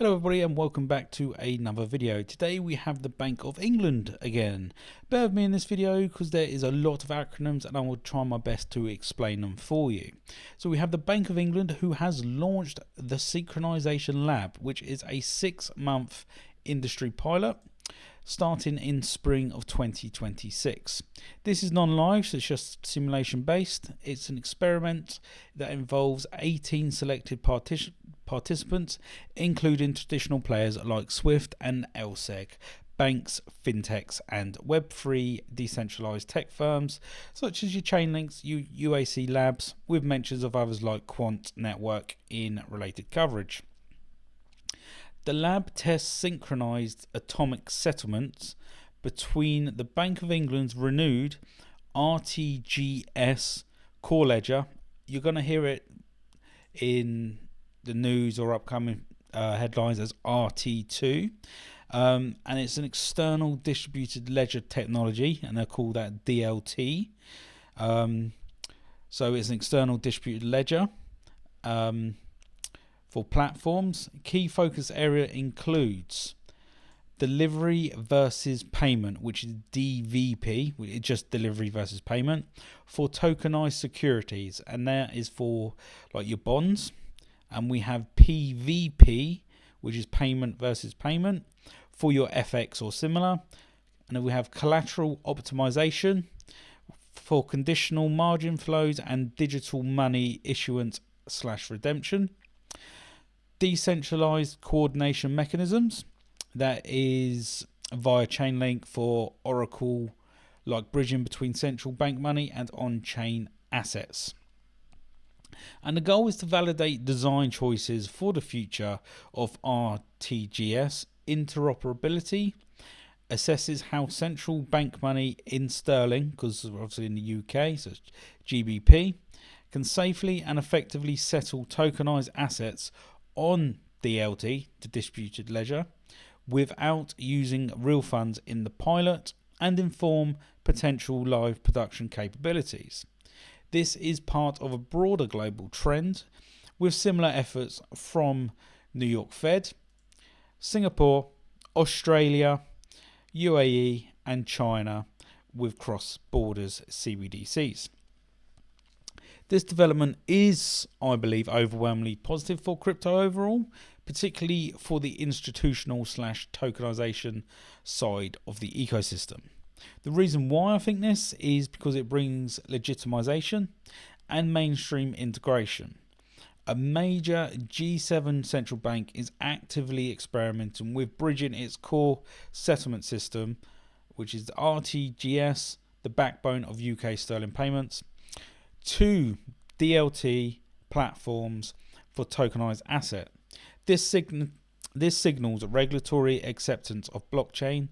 Hello everybody and welcome back to another video. Today we have the Bank of England again. Bear with me in this video because there is a lot of acronyms and I will try my best to explain them for you. So we have the Bank of England, who has launched the Synchronisation Lab, which is a 6-month industry pilot starting in spring of 2026. This is non-live, so it's just simulation based. It's an experiment that involves 18 selected participants, including traditional players like Swift and LSEG, banks, fintechs, and Web3 decentralized tech firms such as your Chainlinks, UAC Labs, with mentions of others like Quant Network in related coverage. The lab tests synchronized atomic settlements between the Bank of England's renewed RTGS core ledger. You're going to hear it in the news or upcoming headlines as RT2, and it's an external distributed ledger technology, and they'll call that DLT. So it's an external distributed ledger for platforms. Key focus area includes delivery versus payment, which is DVP, which is just delivery versus payment, for tokenized securities, and that is for like your bonds. And we have PVP, which is payment versus payment, for your FX or similar. And then we have collateral optimization for conditional margin flows and digital money issuance / redemption. Decentralized coordination mechanisms, that is via Chainlink for Oracle, like bridging between central bank money and on-chain assets. And the goal is to validate design choices for the future of RTGS interoperability, assesses how central bank money in sterling, because obviously in the UK, so it's GBP, can safely and effectively settle tokenized assets on DLT, the distributed ledger, without using real funds in the pilot, and inform potential live production capabilities. This is part of a broader global trend with similar efforts from New York Fed, Singapore, Australia, UAE, and China with cross-borders CBDCs. This development is, I believe, overwhelmingly positive for crypto overall, particularly for the institutional / tokenization side of the ecosystem. The reason why I think this is because it brings legitimization and mainstream integration. A major G7 central bank is actively experimenting with bridging its core settlement system, which is the RTGS, the backbone of UK sterling payments, to DLT platforms for tokenized asset. This signals regulatory acceptance of blockchain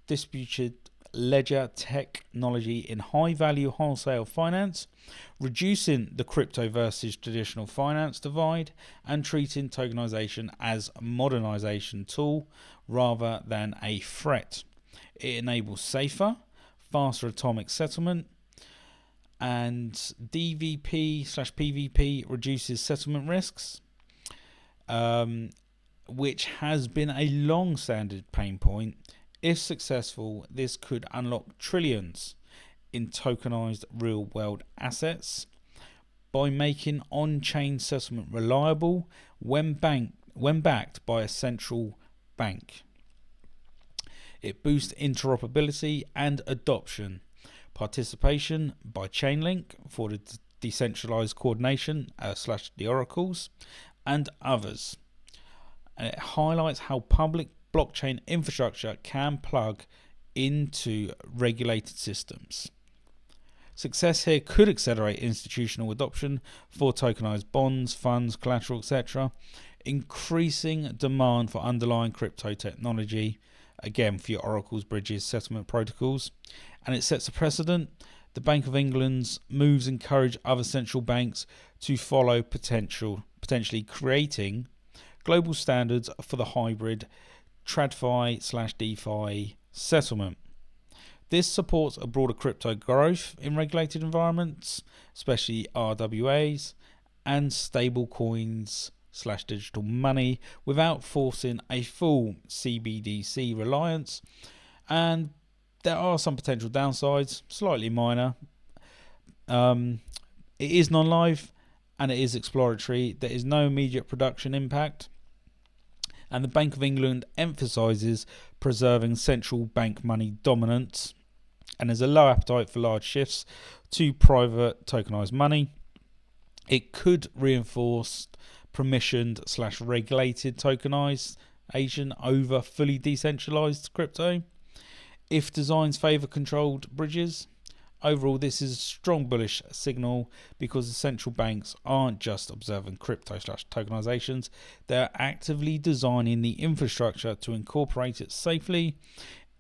distributed ledger technology in high-value wholesale finance, reducing the crypto versus traditional finance divide, and treating tokenization as a modernization tool rather than a threat. It enables safer, faster atomic settlement, and DVP / PVP reduces settlement risks, which has been a long-standing pain point. If successful, this could unlock trillions in tokenized real-world assets by making on-chain settlement reliable when backed by a central bank. It boosts interoperability and adoption. Participation by Chainlink for the decentralized coordination / the oracles and others. And it highlights how public blockchain infrastructure can plug into regulated systems. Success here could accelerate institutional adoption for tokenized bonds, funds, collateral, etc., increasing demand for underlying crypto technology, again for your oracles, bridges, settlement protocols. And it sets a precedent. The Bank of England's moves encourage other central banks to follow, potentially creating global standards for the hybrid TradFi / DeFi settlement. This supports a broader crypto growth in regulated environments, especially RWAs and stable coins digital money without forcing a full CBDC reliance. And there are some potential downsides, slightly minor. It is non-live and it is exploratory. There is no immediate production impact. And the Bank of England emphasises preserving central bank money dominance, and there's a low appetite for large shifts to private tokenised money. It could reinforce permissioned / regulated tokenisation over fully decentralised crypto if designs favour controlled bridges. Overall, this is a strong bullish signal because the central banks aren't just observing crypto / tokenizations, they're actively designing the infrastructure to incorporate it safely.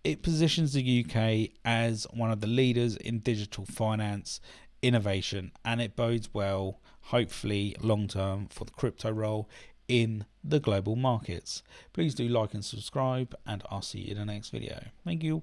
It positions the UK as one of the leaders in digital finance innovation, and it bodes well, hopefully long term, for the crypto role in the global markets. Please do like and subscribe, and I'll see you in the next video. Thank you.